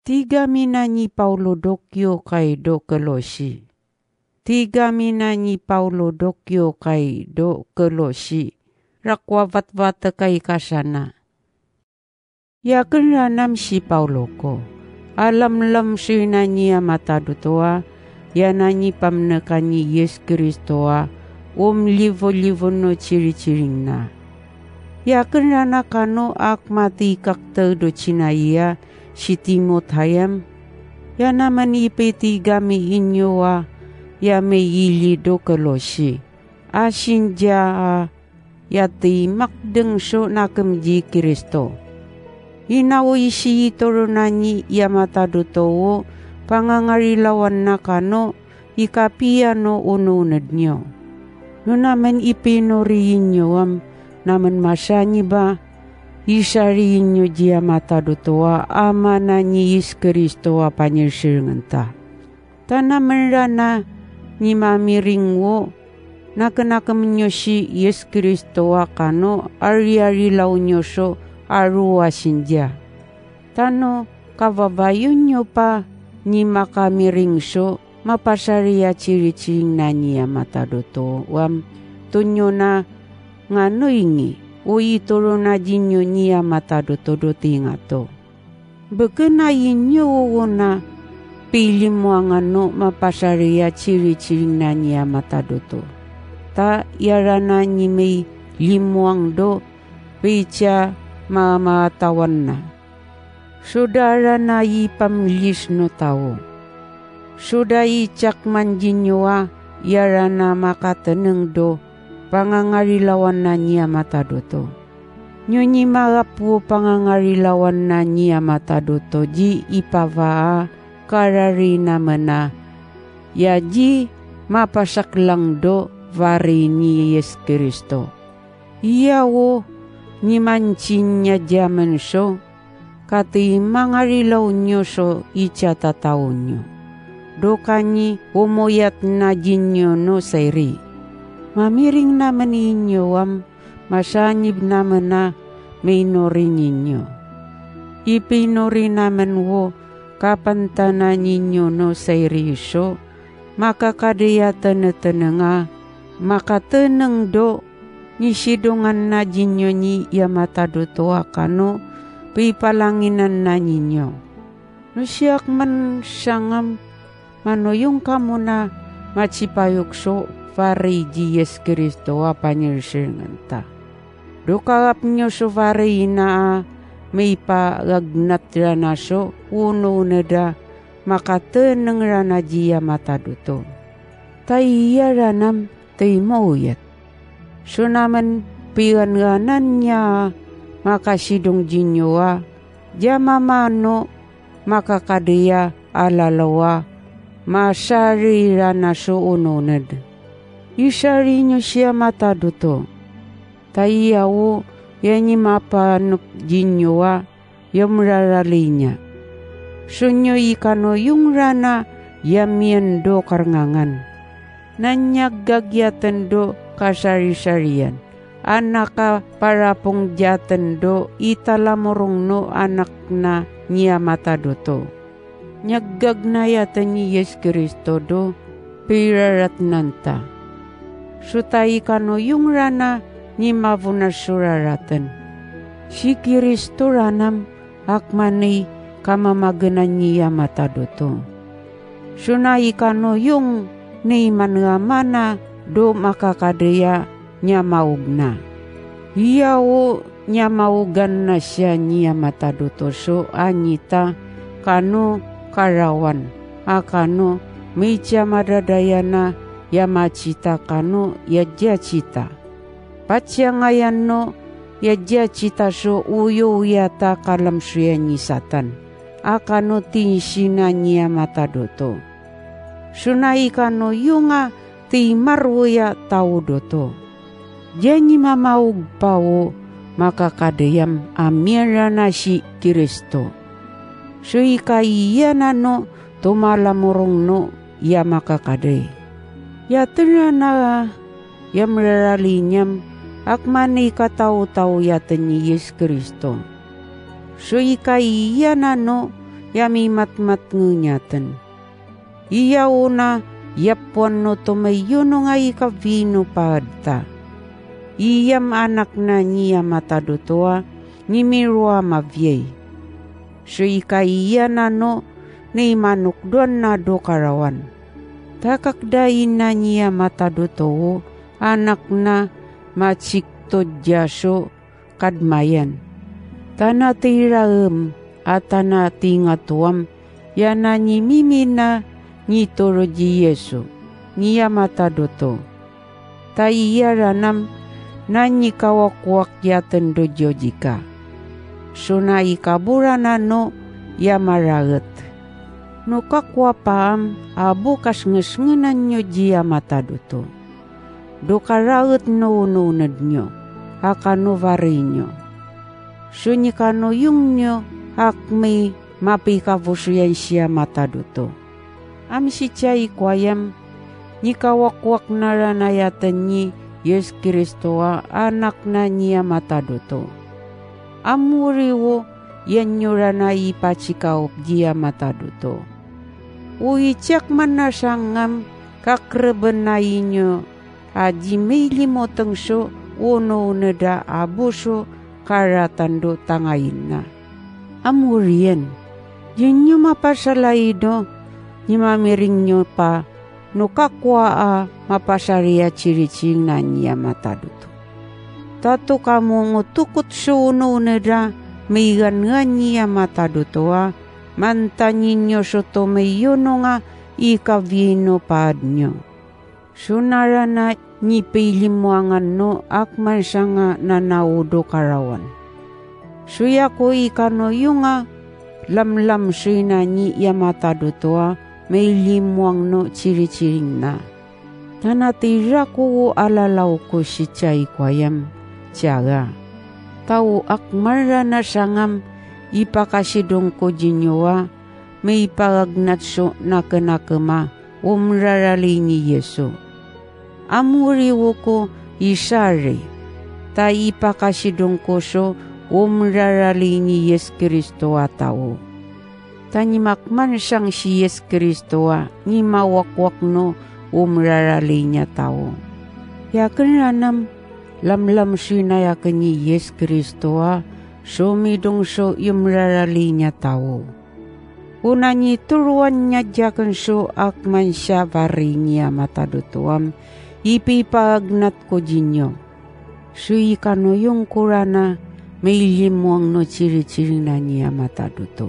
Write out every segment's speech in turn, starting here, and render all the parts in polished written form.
Tiga minanyi Paulo dokyo kay do Kolosi. Tiga minanyi Paulo dokyo kay do Kolosi. Rakwavat-vata kay kasana. Yakin ranam si Paulo ko. Alam-lam siya na niya matadutoa. Yananyi pamnakanyi Yes Kristoa. Livo-livo no ciri-ciring na. Yakin rana kano akmati kakta do cinaya. Si Timothayam, ya naman ipeti gami inyowa, ya may ili do Kolosi. Asin ja yati makdeng so nakamji Kristo. Inawo isi itorunanyi ya matadutowo, pangangarilawan na kano, ikapia no ununad nyo. No naman ipinoriin nyo naman masyanyi ba, isariin nyo dia matadutoa ama na ni Yes Kristo panyersiringan ta. Tanaman rana ni mamiring wo nakanakam nyo si Yes Kristo kano ari-ari law nyo so aruwa sinja. Tano kababayon nyo pa ni makamiring so mapasariya ciri-ciring na niya mataduto. Tunyo na ngano ingi. Ui toro na jinyo niya matadutodo tingato. Bagana inyo na pili mo ang ano mapasariya ciri-ciring na niya mataduto. Ta yara na ni may limuang do pecha mamatawan na. Sudara na ipamlis no tao. Suda icak man jinyo yara na makataneng do pangangarilawan na niya mataduto. Nyunyi magapu pangangarilawan na niya mataduto ji ipavaa karari naman na ya ji mapasaklang do vari ni Yes Kristo. Iyawo ni mancin niya jaman so kati mangarilaw nyo so icatataw nyo. Do kanyi umuyat na jinyo no sayri. Mamiring naman ninyo masanyib naman na minori ninyo. Ipinori naman wo kapantana ninyo no sayrisyo. Makakadiyatan na tananga makatanang do nisidungan na jinyo ni yamataduto akano pipalanginan na ninyo. No siyak man siyangam manoyong kamo na macipayukso vari ji Yes Kristo panyersiringan ta. Dukagap nyo so vari na may pagagnat rana so uno na da makateneng rana jiya mataduto. Taiya ranam tay mauyat. So naman piganganan niya makasidong jinyowa jamamano makakadaya alalawa masari rana so ununad. Isari nyo siya mataduto. Taiyawo yanyi mapanup jinyowa yung rarali niya. Sunyo ikano yung rana yamian do karngangan. Nanyaggagyan do kasari-sarian. Anak ka parapong jatan do italamurong no anak na niya mataduto. Nyaggagnayatan ni Yes Kristo do pirarat nanta. Sutay kano yung rana ni mavunar suraratan. Si Kristo ranam akmani kamamaganan niya mataduto. Sunay kano yung ni mangamana do makakadaya niya maugna. Iyawo niya maugan na siya niya mataduto so anyita kano karawan. Akano may siya madadaya na yamacita kano yadya cita. Patsya ngayan no yadya cita so uyo yata kalam suya ni satan. Akano tinsina niya matadoto. Sunay kano yunga ti marwaya tao doto. Janyi mamaug pao makakadayam amira na si Kristo. So ikaiya na no tumalamurong no ya makakaday. Ya na ya maralinyam akmani katao-tao yata ni Yes Kristo. So ikaiya na no yami matmat ngunyaten. Iya una yapwan no tumayuno nga ikavino padta. Iyam anak na niya matadutoa ni mirua mavyay. So ikaiya na no ni manukduan na do karawan. Takakdain na niya matadutoo anak na macikto jaso kadmayan. Tana tiraem at tana tingatuam yana ni mimina ni toro ji Yesu niya mataduto. Taiya ranam na ni kawakwak yaten do jojika. So na ikabura na no ya maraget. No kakwa paam abu kas ngesngenan nyo jia mataduto. Do karaget no ununad nyo, akano vari nyo. So ni kano yung nyo, ak may mapikavusuyan siya mataduto. Am si chay kwayam, ni kawakwak na ranayatan ni Yes Kristoa anak na niya mataduto. Amuriwo yan nyo ranay pachikaop jia mataduto. Uichak man na sangam kakrebenay nyo aji may limoteng so uno neda abuso karatando tangayin na. Amurian, yun nyo mapasalay do, ni mamiring nyo pa no kakwa mapasariya chiricing na niya mataduto. Tato kamu ngutukot so uno neda may gangan niya mataduto mantanin nyo so tomayono nga ikavino paad nyo. Sunara na nipilimuangan no akman siya nga nanaudo karawan. Suya ko ikano yung nga lamlam suy na niya mataduto may limuang no chiri-chiring na. Tanatira ko alalaw ko si chay kwayam tiyaga. Tau akmara na sangam ipakasidong ko jinyowa, may pagagnatso na kanakama, umrarali ni Yesu. Amuriwo ko isari, ta ipakasidong ko so, umrarali ni Yes Kristo atao. Tanimakman siyang si Yes Kristo ni mawakwak no, umrarali niya tao. Yakin ranam, lamlam sinayakan ni Yes Kristo so midong so imrarali niya tao. Una ni turuan niya jakan so akman siya vari niya matadutuam, ipipagnat ko jinyo. So ikano yung kurana may limuang no ciri-ciri na niya mataduto.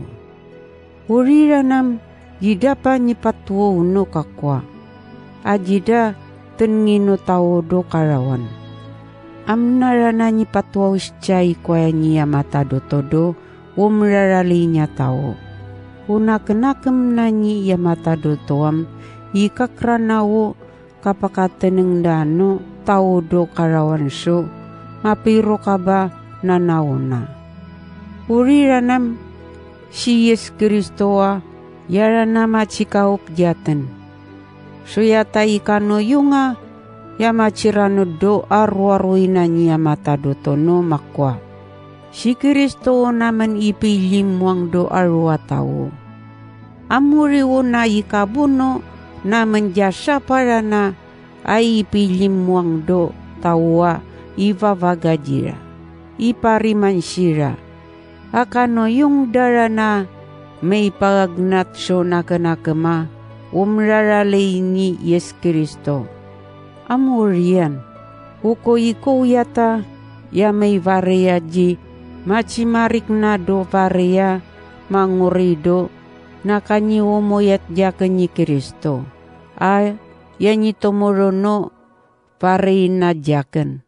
Urira nam jidapa ni patuo no kakwa, ajida tengino tao do karawan. Amnara na ni patuaw siya'y kwaya niya matadotodo, umrarali niya tao. Una kenakam na niya matadotoam, ikakranawo kapakateneng dano, tao do karawan so, mapiro ka ba nanauna. Uriranam, si Yes Kristo yara na machikaop jaten. So yata ikano yung yamachirano do arwaruina niya mataduto no makwa. Si Kristo naman ipilimuang do arwa tao. Amuriwo na ikabuno naman jasa para na ay ipilimuang do tawa ivavagajira. Iparimansira. Akano yung dara na may pagagnat so na kanakama umraralay ni Yes Kristo. Amurian, uko iko yata ya may varia ji machimarik na do varia mangurido na kanyiwo mo yat jakan ni Kristo. Ay, yan ito morono varia na jakan.